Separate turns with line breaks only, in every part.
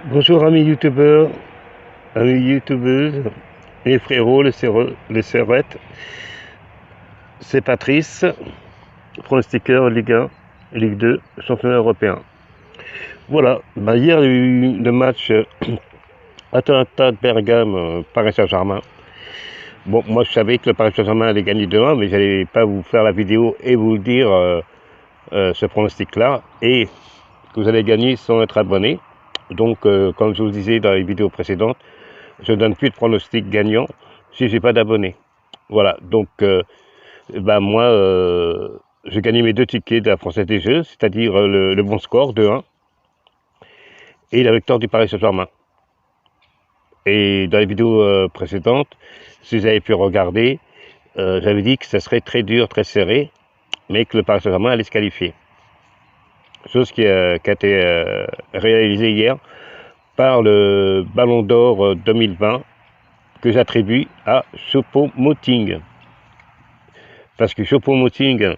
Bonjour amis youtubeurs, amis youtubeuses, les frérots, les sœurettes, c'est Patrice, pronostiqueur Ligue 1, Ligue 2, championnat européen. Voilà, hier il y a eu le match Atalanta Bergame, Paris Saint-Germain. Bon, moi je savais que le Paris Saint-Germain allait gagner 2-1, mais j'allais pas vous faire la vidéo et vous dire ce pronostic-là, et que vous allez gagner sans être abonné. Donc, comme je vous disais dans les vidéos précédentes, je ne donne plus de pronostic gagnant si j'ai pas d'abonnés. Voilà, donc moi, j'ai gagné mes 2 tickets de la Française des Jeux, c'est-à-dire le bon score de 1 et la victoire du Paris Saint-Germain. Et dans les vidéos précédentes, si vous avez pu regarder, j'avais dit que ça serait très dur, très serré, mais que le Paris Saint-Germain allait se qualifier. Chose qui a été réalisée hier par le Ballon d'Or 2020 que j'attribue à Choupo-Moting. Parce que Choupo-Moting,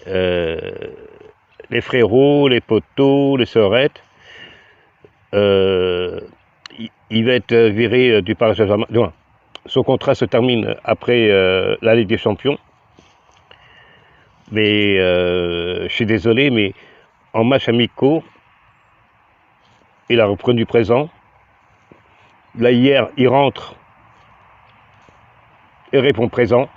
les frérots, les poteaux, les sœurettes, il va être viré du Paris Saint-Germain. Non, son contrat se termine après la Ligue des Champions. Mais je suis désolé, mais en match amicaux, il a repris du présent. Là, hier, il rentre et répond présent.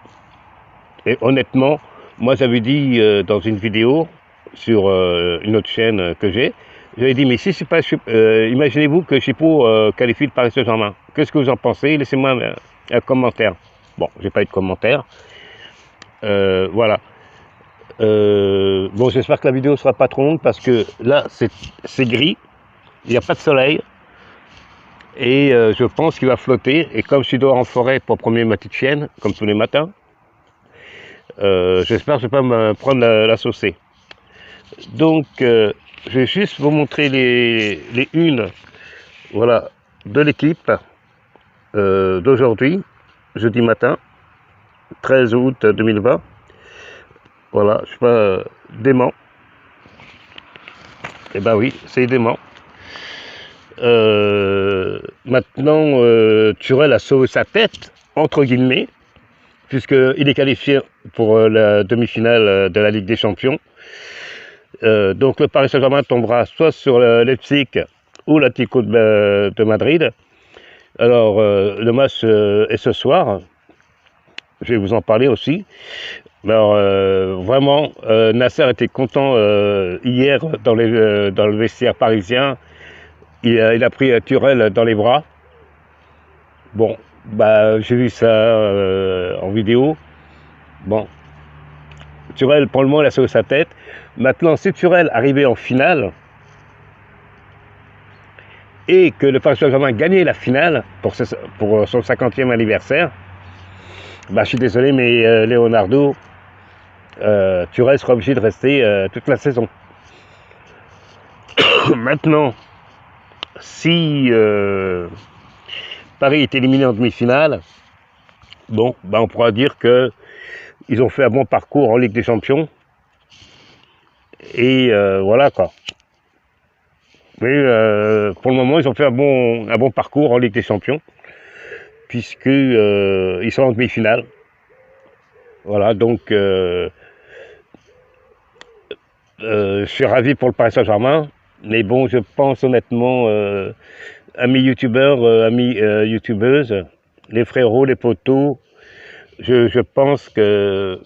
Et honnêtement, moi j'avais dit dans une vidéo sur une autre chaîne que j'avais dit, mais si c'est pas imaginez-vous que Choupo qualifie le Paris Saint-Germain. Qu'est-ce que vous en pensez? Laissez-moi un commentaire. Bon, j'ai pas eu de commentaire. Voilà. Bon, j'espère que la vidéo sera pas trop longue parce que là, c'est gris. Il n'y a pas de soleil. Et je pense qu'il va flotter. Et comme je suis dehors en forêt pour promener ma petite chienne, comme tous les matins, j'espère que je ne vais pas me prendre la saucée. Donc, je vais juste vous montrer les unes, voilà, de l'équipe d'aujourd'hui, jeudi matin, 13 août 2020. Voilà, je ne suis pas dément. Eh ben oui, c'est dément. Maintenant, Thuram a sauvé sa tête, entre guillemets, puisqu'il est qualifié pour la demi-finale de la Ligue des Champions. Donc le Paris Saint-Germain tombera soit sur le Leipzig ou l'Atlético de Madrid. Alors le match est ce soir, je vais vous en parler aussi. Alors vraiment, Nasser était content hier dans le vestiaire parisien. Il a pris Thuram dans les bras. Bon, bah j'ai vu ça en vidéo. Bon, Thuram pour le moment il a sauvé sa tête. Maintenant, si Thuram arrivait en finale et que le Paris Saint-Germain gagnait la finale pour son 50e anniversaire, bah je suis désolé, mais Leonardo, Thuram sera obligé de rester toute la saison. Maintenant, si Paris est éliminé en demi-finale, bon, bah on pourra dire que ils ont fait un bon parcours en Ligue des Champions. Et voilà quoi. Mais pour le moment, ils ont fait un bon parcours en Ligue des Champions, puisque ils sont en demi-finale. Voilà, donc je suis ravi pour le Paris Saint-Germain. Mais bon, je pense honnêtement, amis youtubeurs, amis youtubeuses, les frérots, les poteaux, je pense que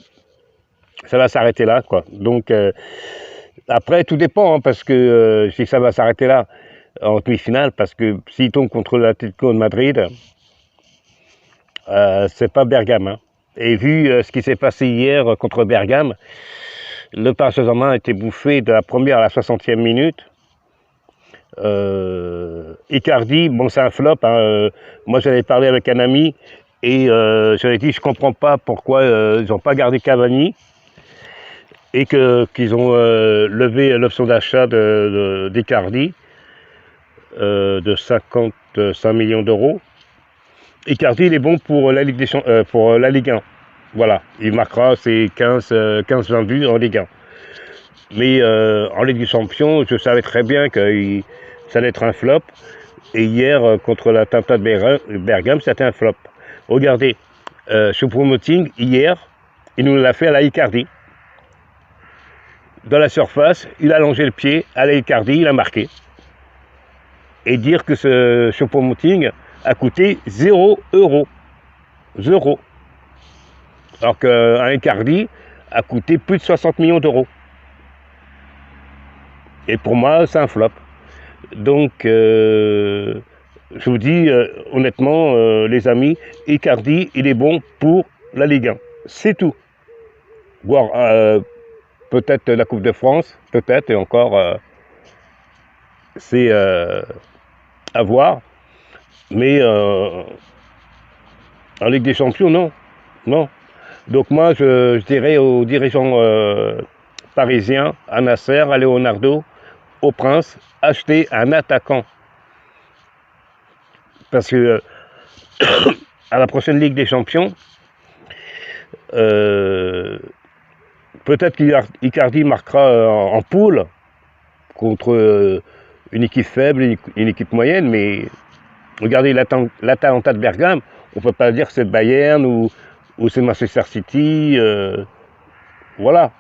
ça va s'arrêter là, quoi. Donc après, tout dépend, hein, parce que je dis que ça va s'arrêter là en demi-finale, parce que s'ils tombent contre l'Atlético de Madrid, c'est pas Bergame. Hein. Et vu ce qui s'est passé hier contre Bergame, le Paris Saint-Germain a été bouffé de la première à la 60e minute. Icardi, bon c'est un flop. Hein, moi j'avais parlé avec un ami et j'avais dit je comprends pas pourquoi ils n'ont pas gardé Cavani. Et qu'ils ont levé l'option d'achat d'Icardi de 55 millions d'euros. Icardi, il est bon pour la Ligue pour la Ligue 1. Voilà, il marquera ses 15-20 buts en Ligue 1. Mais en Ligue des Champions, je savais très bien qu'il ça allait être un flop. Et hier, contre la Tanta de Bergame, c'était un flop. Regardez, Choupo-Moting, hier, il nous l'a fait à la Icardi. Dans la surface, il a allongé le pied à la Icardi, il a marqué. Et dire que ce Choupo-Moting a coûté 0 €. 0. Alors qu'un Icardi a coûté plus de 60 millions d'euros. Et pour moi, c'est un flop. Donc, je vous dis honnêtement, les amis, Icardi, il est bon pour la Ligue 1. C'est tout. Voire peut-être la Coupe de France, peut-être, et encore, c'est à voir. Mais en Ligue des Champions, non. Non. Donc moi, je dirais aux dirigeants parisiens, à Nasser, à Leonardo, au Prince, acheter un attaquant. Parce que à la prochaine Ligue des Champions, peut-être qu'Icardi marquera en poule contre une équipe faible, une équipe moyenne, mais regardez l'Atalanta de Bergame, on ne peut pas dire que c'est Bayern ou c'est Manchester City, voilà.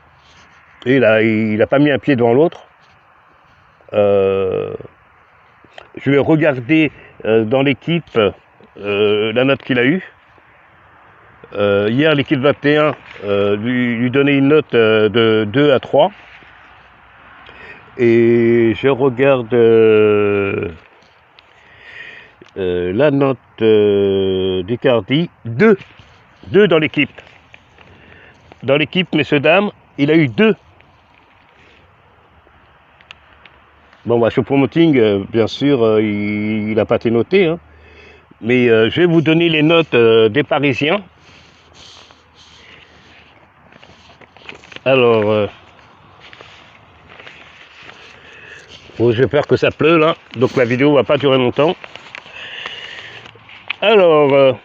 Et il n'a pas mis un pied devant l'autre. Je vais regarder dans l'équipe la note qu'il a eue. Hier, l'équipe 21 lui donnait une note de 2 à 3. Et je regarde la note d'Icardi, 2. 2 dans l'équipe. Dans l'équipe, messieurs, dames, il a eu 2. Bon, bah, Choupo-Moting, bien sûr, il n'a pas été noté. Hein. Mais je vais vous donner les notes des Parisiens. Alors, bon, j'espère que ça pleut là, donc la vidéo va pas durer longtemps. Alors,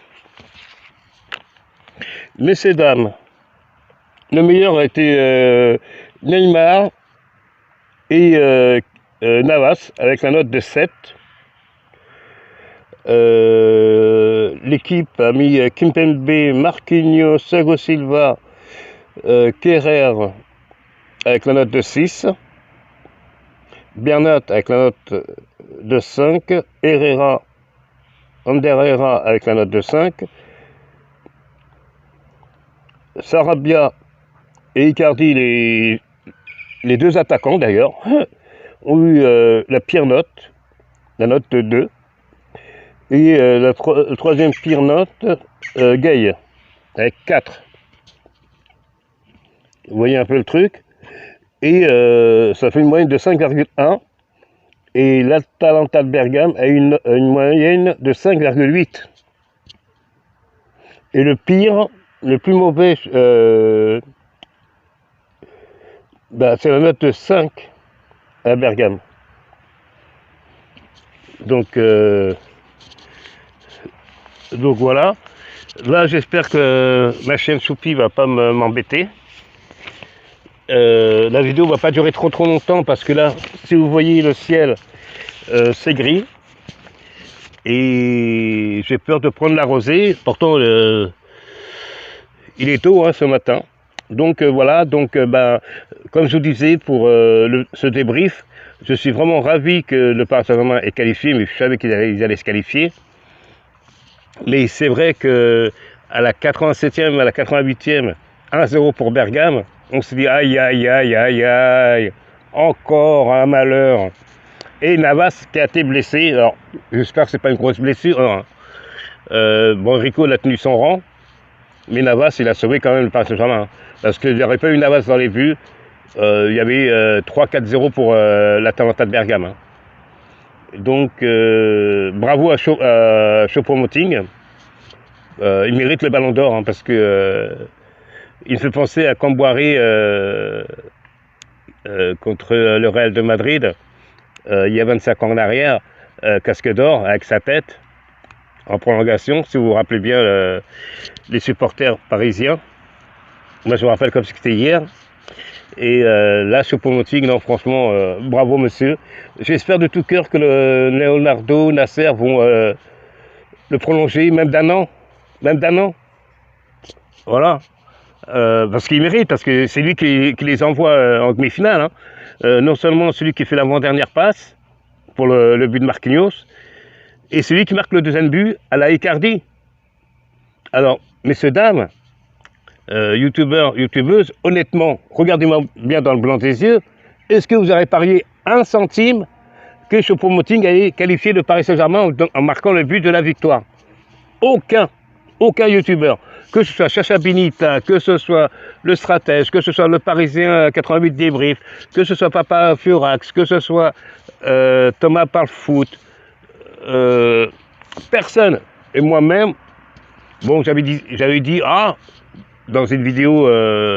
messieurs, dames, le meilleur a été Neymar et Navas avec la note de 7. L'équipe a mis Kimpembe, Marquinhos, Thiago Silva, Kerrer avec la note de 6. Bernat avec la note de 5. Herrera, Ander Herrera avec la note de 5. Sarabia et Icardi, les deux attaquants d'ailleurs, ont eu la pire note, la note de 2. Et la troisième pire note, Gay, avec 4. Vous voyez un peu le truc. Et ça fait une moyenne de 5,1. Et l'Atalanta de Bergame a une moyenne de 5,8. Et le pire, le plus mauvais, bah, c'est la note de 5 à Bergame. Donc voilà. Là, j'espère que ma chaîne Choupi va pas m'embêter. La vidéo va pas durer trop longtemps parce que là, si vous voyez le ciel, c'est gris. Et j'ai peur de prendre la rosée. Pourtant, il est tôt hein, ce matin. Donc voilà, donc ben, comme je vous disais pour ce débrief, je suis vraiment ravi que le Paris Saint-Germain est qualifié, mais je savais qu'ils allaient se qualifier. Mais c'est vrai que à la 87e, à la 88e, 1-0 pour Bergame, on se dit aïe aïe aïe aïe aïe, encore un malheur. Et Navas qui a été blessé, alors j'espère que c'est pas une grosse blessure. Hein. Bon, Rico a tenu son rang, mais Navas il a sauvé quand même le Paris Saint-Germain. Hein, parce qu'il n'y aurait pas eu Navas dans les buts, il y avait 3-4-0 pour l'Atalanta de Bergame. Hein. Donc bravo à Choupo-Moting. Il mérite le ballon d'or hein, parce que il me fait penser à Camboiré contre le Real de Madrid il y a 25 ans en arrière, casque d'or avec sa tête en prolongation, si vous vous rappelez bien les supporters parisiens. Moi je me rappelle comme si c'était hier. Et là, Choupo-Moting, non, franchement, bravo monsieur. J'espère de tout cœur que le Leonardo, Nasser vont le prolonger même d'un an. Même d'un an. Voilà. Parce qu'il mérite, parce que c'est lui qui les envoie en demi-finale. Hein. Non seulement celui qui fait l'avant-dernière passe pour le but de Marquinhos, et celui qui marque le deuxième but à la Icardi. Alors, messieurs, dames, youtubeurs, youtubeuses, honnêtement, regardez-moi bien dans le blanc des yeux, est-ce que vous aurez parié 1 centime que Choupo-Moting allait qualifier le Paris Saint-Germain en marquant le but de la victoire? Aucun youtubeur, que ce soit Chacha Binita, que ce soit le stratège, que ce soit le Parisien 88 débrief, que ce soit Papa Furax, que ce soit Thomas Parle Foot, personne. Et moi-même, bon, j'avais dit, dans une vidéo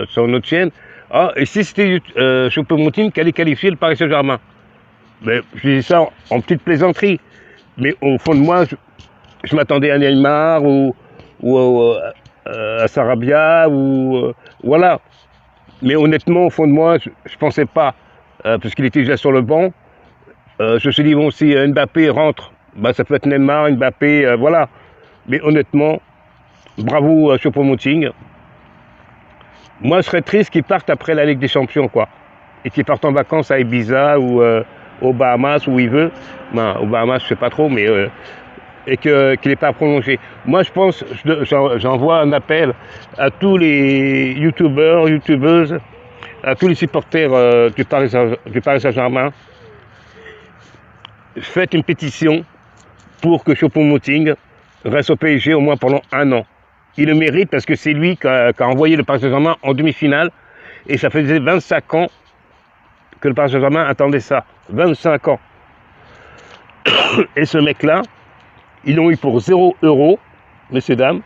sur notre chaîne, et si c'était Choupo-Moting qui allait qualifier le Paris Saint-Germain? Mais je dis ça en petite plaisanterie. Mais au fond de moi, je m'attendais à Neymar ou à Sarabia, voilà. Mais honnêtement, au fond de moi, je ne pensais pas, parce qu'il était déjà sur le banc. Je me suis dit, bon, si Mbappé rentre, bah, ça peut être Neymar, Mbappé, voilà. Mais honnêtement, bravo Choupo-Moting. Moi, je serais triste qu'il parte après la Ligue des Champions, quoi. Et qu'il parte en vacances à Ibiza ou aux Bahamas, où il veut. Ben, aux Bahamas, je sais pas trop, mais... et qu'il n'est pas prolongé. Moi, je pense, j'envoie un appel à tous les youtubeurs, youtubeuses, à tous les supporters du Paris Saint-Germain. Faites une pétition pour que Choupo-Moting reste au PSG au moins pendant 1 an. Il le mérite parce que c'est lui qui a envoyé le Paris Saint-Germain en demi-finale. Et ça faisait 25 ans que le Paris Saint-Germain attendait ça. 25 ans. Et ce mec-là, ils l'ont eu pour 0 €, messieurs, dames.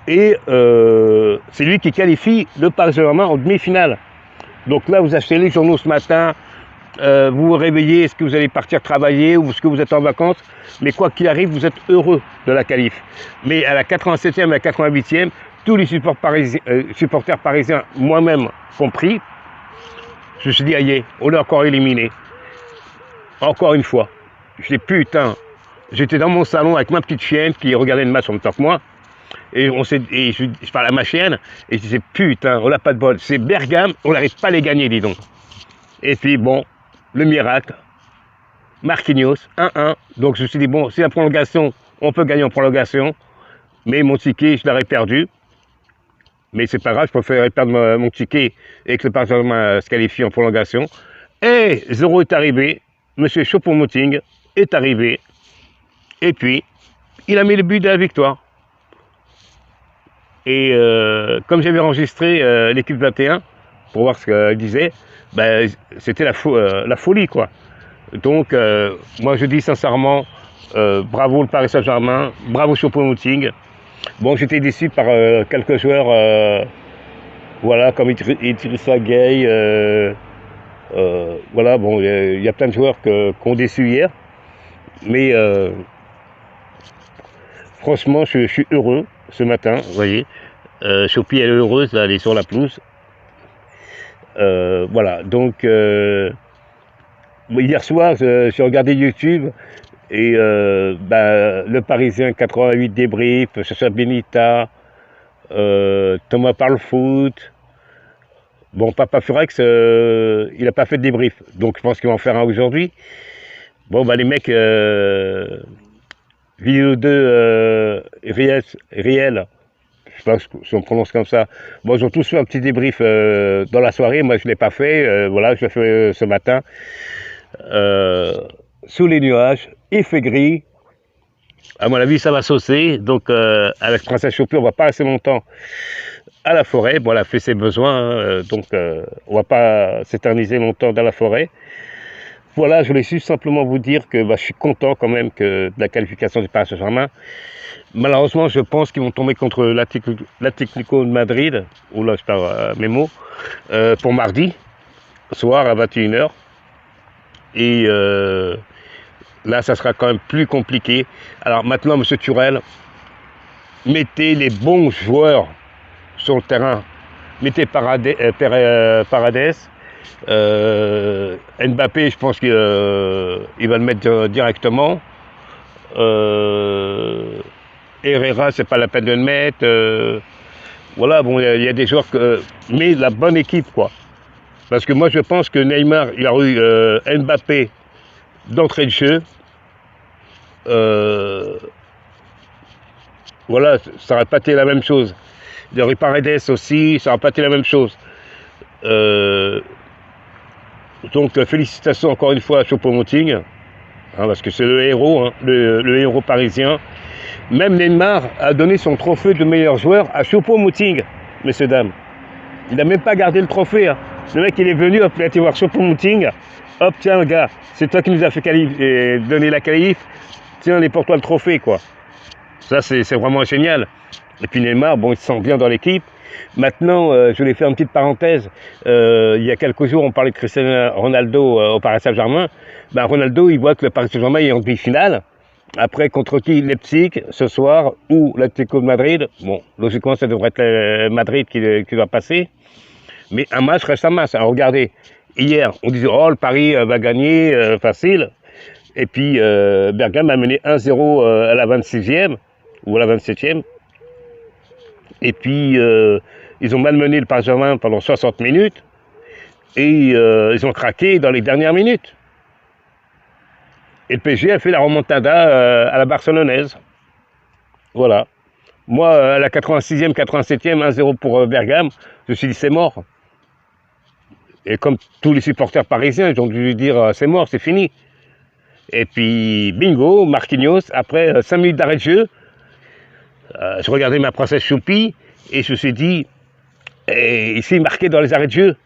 Et c'est lui qui qualifie le Paris Saint-Germain en demi-finale. Donc là, vous achetez les journaux ce matin, vous vous réveillez, est-ce que vous allez partir travailler ou est-ce que vous êtes en vacances? Mais quoi qu'il arrive, vous êtes heureux de la qualif. Mais à la 87e et à la 88e, tous les supporters parisiens, moi-même compris, je me suis dit, aïe, on est encore éliminé. Encore une fois. Je dis, putain. J'étais dans mon salon avec ma petite chienne qui regardait le match en même temps que moi. Et je parle à ma chienne et je disais, putain, on n'a pas de bol. C'est Bergame, on n'arrive pas à les gagner, dis donc. Et puis bon, le miracle, Marquinhos, 1-1. Donc je me suis dit, bon, c'est la prolongation, on peut gagner en prolongation. Mais mon ticket, je l'aurais perdu. Mais c'est pas grave, je préférerais perdre mon ticket et que le Paris Saint-Germain se qualifie en prolongation. Et 0 est arrivé, monsieur Choupo-Moting est arrivé. Et puis, il a mis le but de la victoire. Et comme j'avais enregistré l'équipe 21, pour voir ce qu'elle disait, ben, c'était la folie, quoi. Donc, moi je dis sincèrement, bravo le Paris Saint-Germain, bravo Choupo-Moting. Bon, j'étais déçu par quelques joueurs, voilà, comme Idrissa Gueye, voilà, bon, il y a plein de joueurs qui ont déçu hier, mais franchement, je suis heureux ce matin, vous voyez. Choupi, elle est heureuse, là, elle est sur la pelouse. Voilà, donc hier soir, j'ai regardé YouTube et le Parisien 88 débrief, Chacha Benita, Thomas Parle Foot. Bon, Papa Furax, il n'a pas fait de débrief, donc je pense qu'il va en faire un aujourd'hui. Bon, bah les mecs, vidéo 2, Riel, je pense si on prononce comme ça. Bon, ils ont tous fait un petit débrief dans la soirée. Moi, je ne l'ai pas fait. Voilà, je l'ai fait ce matin. Sous les nuages, il fait gris. À mon avis, ça va saucer. Donc, avec Princesse Choupi, on ne va pas rester longtemps à la forêt. Bon, elle a fait ses besoins. Donc, on ne va pas s'éterniser longtemps dans la forêt. Voilà, je voulais juste simplement vous dire que je suis content quand même de la qualification du Paris Saint-Germain. Malheureusement, je pense qu'ils vont tomber contre l'Atlético de Madrid, ou là je perds mes mots, pour mardi soir à 21 h. Et là, ça sera quand même plus compliqué. Alors maintenant, M. Turel, mettez les bons joueurs sur le terrain. mettez Paredes. Mbappé, je pense qu'il va le mettre directement. Herrera, c'est pas la peine de le mettre. Voilà, bon, il y a des joueurs mais la bonne équipe, quoi. Parce que moi, je pense que Neymar, il a eu Mbappé d'entrée de jeu. Voilà, ça n'aurait pas été la même chose. Il y aurait Paredes aussi, ça n'aurait pas été la même chose. Donc, félicitations encore une fois à Choupo-Moting, hein, parce que c'est le héros, hein, le héros parisien. Même Neymar a donné son trophée de meilleur joueur à Choupo-Moting, messieurs, dames. Il n'a même pas gardé le trophée. Hein. Le mec, il est venu, hop, il a été voir Choupo-Moting. Hop, tiens, gars, c'est toi qui nous as fait donner la qualif. Tiens, pour toi le trophée, quoi. Ça, c'est vraiment génial. Et puis Neymar, bon, il se sent bien dans l'équipe. Maintenant, je voulais faire une petite parenthèse. Il y a quelques jours, on parlait de Cristiano Ronaldo au Paris Saint-Germain. Ben, Ronaldo, il voit que le Paris Saint-Germain est en demi-finale. Après, contre qui? Leipzig, ce soir, ou l'Atlético de Madrid. Bon, logiquement, ça devrait être Madrid qui va passer. Mais un match reste un match. Alors, regardez, hier, on disait, oh, le Paris va gagner, facile. Et puis, Bergame a mené 1-0 à la 26e, ou à la 27e. Et puis, ils ont malmené le Paris Saint-Germain pendant 60 minutes. Et ils ont craqué dans les dernières minutes. Et le PSG a fait la remontada à la barcelonaise. Voilà. Moi, à la 86e, 87e, 1-0 pour Bergame, je me suis dit, c'est mort. Et comme tous les supporters parisiens, ils ont dû dire, c'est mort, c'est fini. Et puis, bingo, Marquinhos, après 5 minutes d'arrêt de jeu, je regardais ma princesse Choupi, et je me suis dit, ici, marqué dans les arrêts de jeu.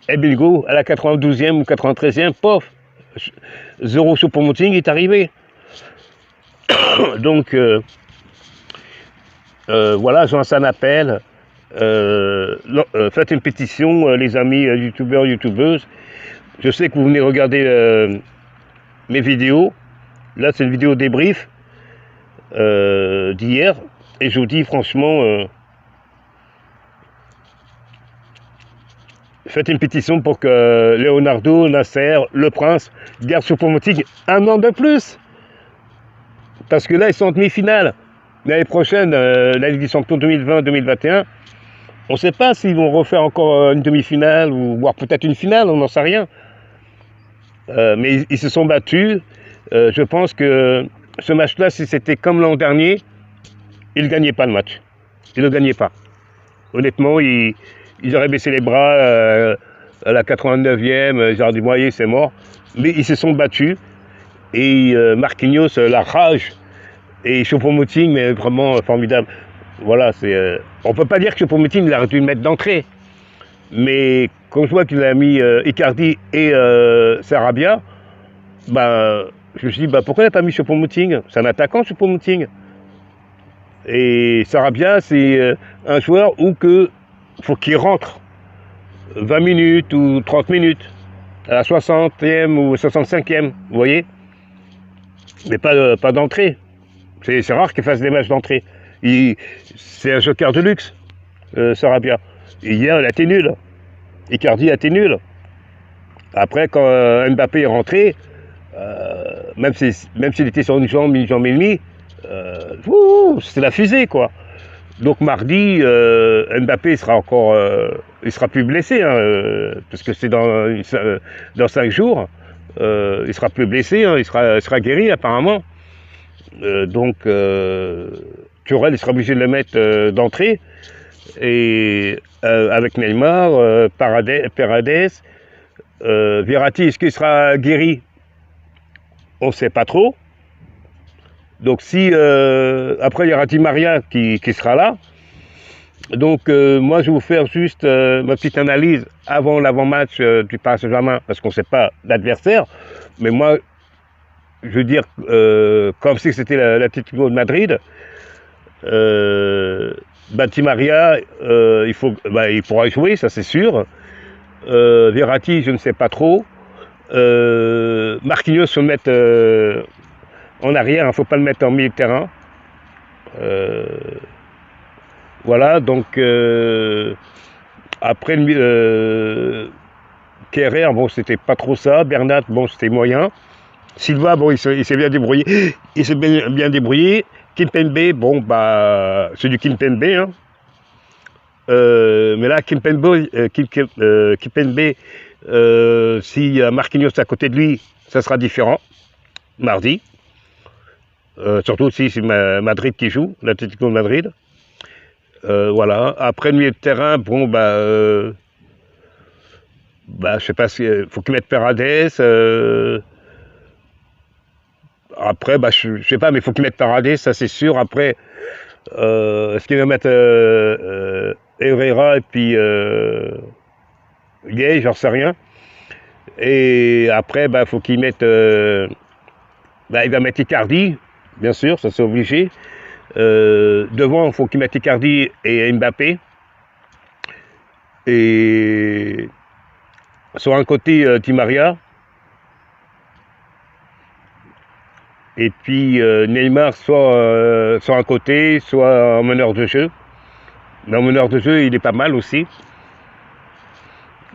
Et bingo, à la 92e ou 93e, pof, 0 Choupo-Moting est arrivé. Donc, voilà, je lance un appel. Faites une pétition, les amis youtubeurs, youtubeuses. Je sais que vous venez regarder mes vidéos. Là, c'est une vidéo débrief d'hier. Et je vous dis franchement, faites une pétition pour que Leonardo, Nasser, le Prince gardent Choupo-Moting 1 an de plus. Parce que là, ils sont en demi-finale. L'année prochaine, la Ligue des Champions 2020-2021, on ne sait pas s'ils vont refaire encore une demi-finale, ou voire peut-être une finale, on n'en sait rien. Mais ils se sont battus. Je pense que ce match-là, si c'était comme l'an dernier, ils ne gagnaient pas le match. Ils ne le gagnaient pas. Honnêtement, ils auraient baissé les bras à la 89e, ils auraient dit, voyez, c'est mort. Mais ils se sont battus. Et Marquinhos, la rage, et Choupo-Moting, mais vraiment formidable. Voilà, on ne peut pas dire que Choupo-Moting, il aurait dû le mettre d'entrée. Mais quand je vois qu'il a mis Icardi et Sarabia, bah, je me suis dit, bah, pourquoi il n'a pas mis Choupo-Moting? C'est un attaquant, Choupo-Moting. Et Sarabia, c'est un joueur faut qu'il rentre 20 minutes ou 30 minutes, à la 60e ou 65e, vous voyez? Mais pas d'entrée. C'est rare qu'il fasse des matchs d'entrée. C'est un joker de luxe, Sarabia. Hier, il a été nul. Icardi a été nul. Après, quand Mbappé est rentré, même s'il était sur une jambe et demie, c'était la fusée, quoi. Donc mardi, Mbappé sera il sera plus blessé, hein, parce que c'est dans 5 jours. Il sera plus blessé, hein, il sera guéri apparemment. Donc Thuram, il sera obligé de le mettre d'entrée. Et avec Neymar, Paredes, Verratti, est-ce qu'il sera guéri? On ne sait pas trop. Donc si après il y aura Di Maria qui sera là. Donc moi je vais vous faire juste ma petite analyse avant l'avant-match du Paris Saint-Germain, parce qu'on ne sait pas l'adversaire. Mais moi, je veux dire, comme si c'était l'Atlético de Madrid, Di Maria, il pourra jouer, ça c'est sûr. Verratti, je ne sais pas trop. Marquinhos, faut le mettre en arrière, il ne faut pas le mettre en milieu de terrain. Voilà, donc après Kerrer, bon, c'était pas trop ça. Bernat, bon, c'était moyen. Silva, bon, il s'est bien débrouillé. Il s'est bien débrouillé. Kimpembe, bon, bah, c'est du Kimpembe, hein. Mais là, Kimpembe, si Marquinhos est à côté de lui, ça sera différent, mardi. Surtout si c'est Madrid qui joue, l'Atlético de Madrid. Voilà. Après le milieu de terrain, bon, bah, je sais pas si faut qu'ils mettent Paredes. Après, bah, je sais pas, mais il faut qu'ils mettent Paredes, ça c'est sûr. Après, est-ce qu'ils vont mettre Herrera et puis Gay, j'en sais rien. Et après, bah, faut qu'ils mettent, bah, il va mettre Icardi, bien sûr, ça c'est obligé. Devant, il faut qu'ils mettent Icardi et Mbappé. Et sur un côté, Di Maria. Et puis Neymar, soit sur un côté, soit en meneur de jeu. Mais en meneur de jeu, il est pas mal aussi.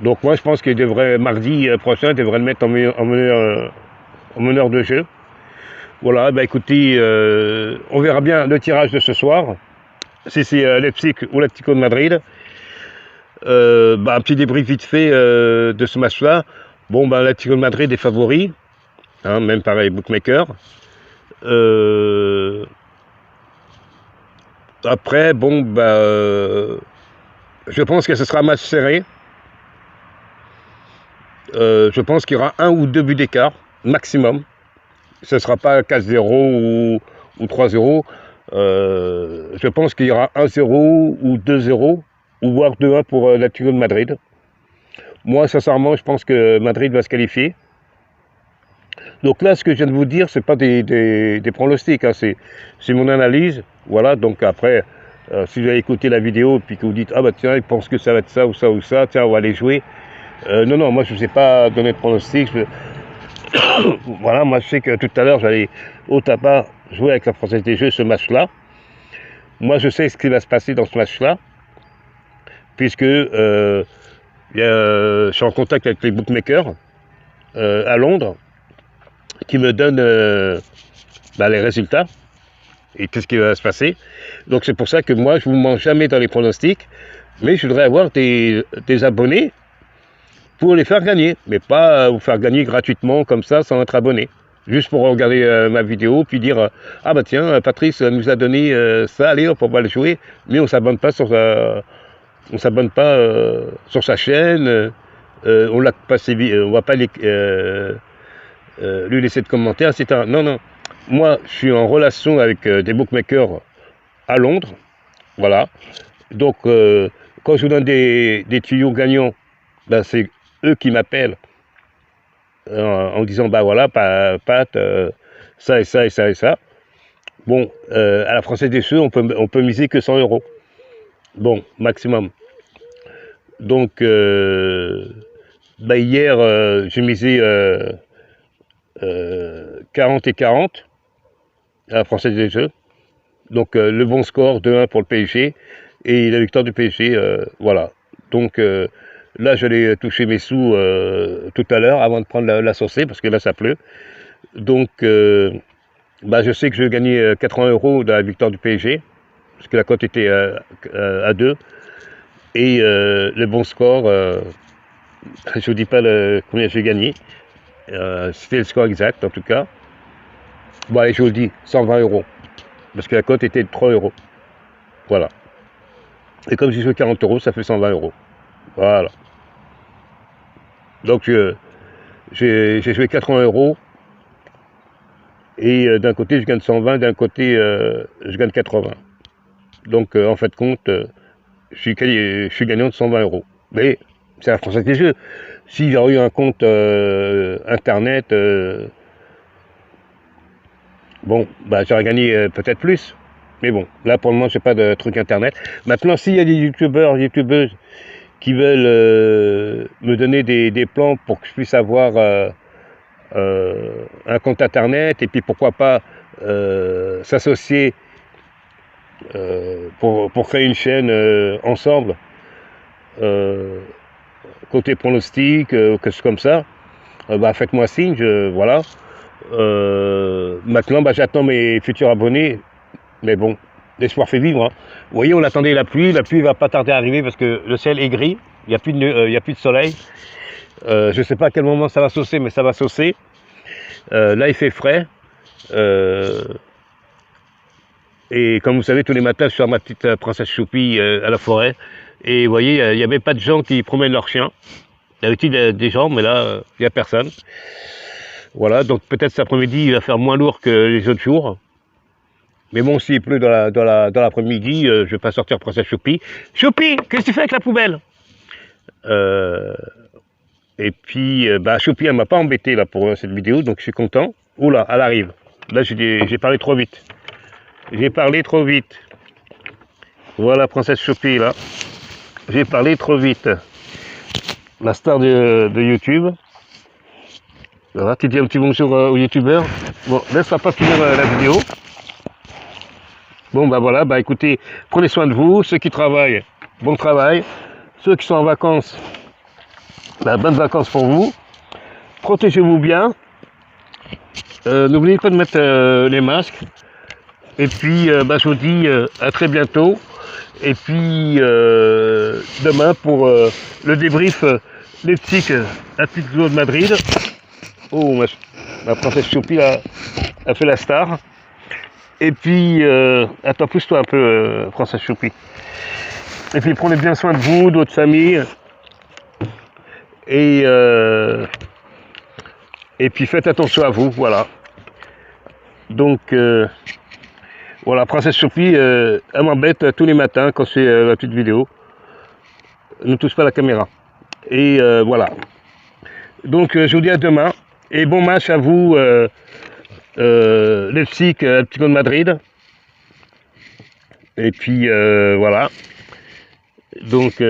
Donc moi, je pense qu'il devrait, mardi prochain, il devrait le mettre en meneur de jeu. Voilà, bah écoutez, on verra bien le tirage de ce soir. Si c'est Leipzig ou l'Atlético de Madrid. Bah, un petit débrief vite fait de ce match-là. Bon, bah, l'Atlético de Madrid est favori, hein, même par les bookmakers. Après, bon, bah, je pense que ce sera un match serré. Je pense qu'il y aura 1 ou 2 buts d'écart, maximum. Ce ne sera pas 4-0 ou 3-0. Je pense qu'il y aura 1-0 ou 2-0, ou voire 2-1 pour l'Atlético de Madrid. Moi, sincèrement, je pense que Madrid va se qualifier. Donc là, ce que je viens de vous dire, c'est pas des pronostics, hein, c'est mon analyse. Voilà, donc après, si vous avez écouté la vidéo et puis que vous dites, ah bah tiens, il pense que ça va être ça ou ça ou ça, tiens, on va aller jouer. Non, moi je ne vous ai pas donné de pronostics. Voilà, moi je sais que tout à l'heure, j'allais au tabac jouer avec la Française des Jeux ce match-là. Moi, je sais ce qui va se passer dans ce match-là, puisque je suis en contact avec les bookmakers à Londres, qui me donnent les résultats et tout ce qui va se passer. Donc c'est pour ça que moi, je ne vous mens jamais dans les pronostics, mais je voudrais avoir des abonnés pour les faire gagner, mais pas vous faire gagner gratuitement comme ça sans être abonné. Juste pour regarder ma vidéo, puis dire ah bah tiens, Patrice nous a donné ça, allez hop, on va le jouer, mais on s'abonne pas sur sa chaîne, on l'a passé, on va pas lui laisser de commentaires, etc. Non, moi je suis en relation avec des bookmakers à Londres, voilà. Donc quand je vous donne des tuyaux gagnants, ben, c'est eux qui m'appellent en disant bah voilà, Pat, ça et ça et ça et ça. Bon, à la Française des Jeux, on peut miser que 100 €. Bon, maximum. Donc, hier, j'ai misé 40 et 40 à la Française des Jeux. Donc, le bon score, 2-1 pour le PSG. Et la victoire du PSG, voilà. Donc, là, j'allais toucher mes sous tout à l'heure avant de prendre la saucée, parce que là, ça pleut. Donc, je sais que je vais gagner 80 € de la victoire du PSG, parce que la cote était à 2. Et le bon score, je ne vous dis pas combien j'ai gagné. C'était le score exact, en tout cas. Bon, allez, je vous le dis, 120 €. Parce que la cote était de 3 €. Voilà. Et comme j'ai joué 40 €, ça fait 120 €. Voilà. Donc, j'ai joué 80 €. Et d'un côté, je gagne 120, d'un côté, je gagne 80. Donc, en fait, compte, je suis gagnant de 120 €. Mais c'est la Française des Jeux. Si j'aurais eu un compte internet, bon, j'aurais gagné peut-être plus. Mais bon, là pour le moment, je n'ai pas de truc internet. Maintenant, s'il y a des youtubeuses qui veulent me donner des plans pour que je puisse avoir un compte internet, et puis pourquoi pas s'associer pour créer une chaîne ensemble, côté pronostic, quelque chose comme ça, bah, faites-moi signe, voilà. Maintenant, bah, j'attends mes futurs abonnés, mais bon, l'espoir fait vivre. Hein. Vous voyez, on attendait la pluie va pas tarder à arriver parce que le ciel est gris, il n'y a, a plus de soleil. Je ne sais pas à quel moment ça va saucer, mais ça va saucer. Là, il fait frais. Et comme vous savez, tous les matins, je suis à ma petite princesse Choupi à la forêt. Et vous voyez, il n'y avait pas de gens qui promènent leurs chiens. D'habitude, il y a des gens, mais là, il n'y a personne. Voilà, donc peut-être cet après-midi, il va faire moins lourd que les autres jours. Mais bon, s'il pleut dans l'après-midi, je ne vais pas sortir princesse Choupi. Choupi, qu'est-ce que tu fais avec la poubelle? Et puis, bah, Choupi, elle m'a pas embêté là pour cette vidéo, donc je suis content. Oula, elle arrive. Là, j'ai parlé trop vite. J'ai parlé trop vite. Voilà, princesse Choupi, là. J'ai parlé trop vite. La star de YouTube. Voilà, tu dis un petit bonjour aux youtubeurs. Bon, laisse-la pas finir la vidéo. Bon, bah voilà, bah écoutez, prenez soin de vous. Ceux qui travaillent, bon travail. Ceux qui sont en vacances, bah, bonnes vacances pour vous. Protégez-vous bien. N'oubliez pas de mettre les masques. Et puis, bah, je vous dis à très bientôt. Et puis, demain, pour le débrief Leipzig, Atlético de Madrid. Oh, ma princesse Choupi a fait la star. Et puis, attends, pousse-toi un peu, princesse Choupi. Et puis, prenez bien soin de vous, de votre famille. Et puis, faites attention à vous, voilà. Donc, voilà, princesse Choupi, elle m'embête tous les matins quand je fais la petite vidéo. Ne touche pas la caméra. Et voilà. Donc, je vous dis à demain. Et bon match à vous, Leipzig, Atlético de Madrid. Et puis, voilà. Donc,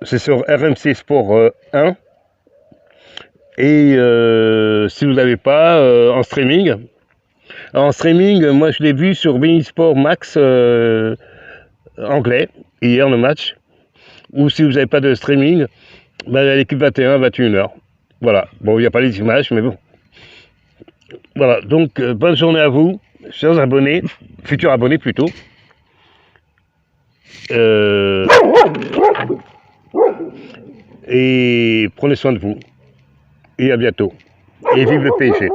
c'est sur RMC Sport 1. Et si vous n'avez pas, en streaming. En streaming, moi je l'ai vu sur Bein Sport Max anglais, hier le match. Ou si vous n'avez pas de streaming, bah, l'équipe 21, 21h. Voilà. Bon, il n'y a pas les images, mais bon. Voilà. Donc, bonne journée à vous, chers abonnés, futurs abonnés plutôt. Et prenez soin de vous. Et à bientôt. Et vive le PSG.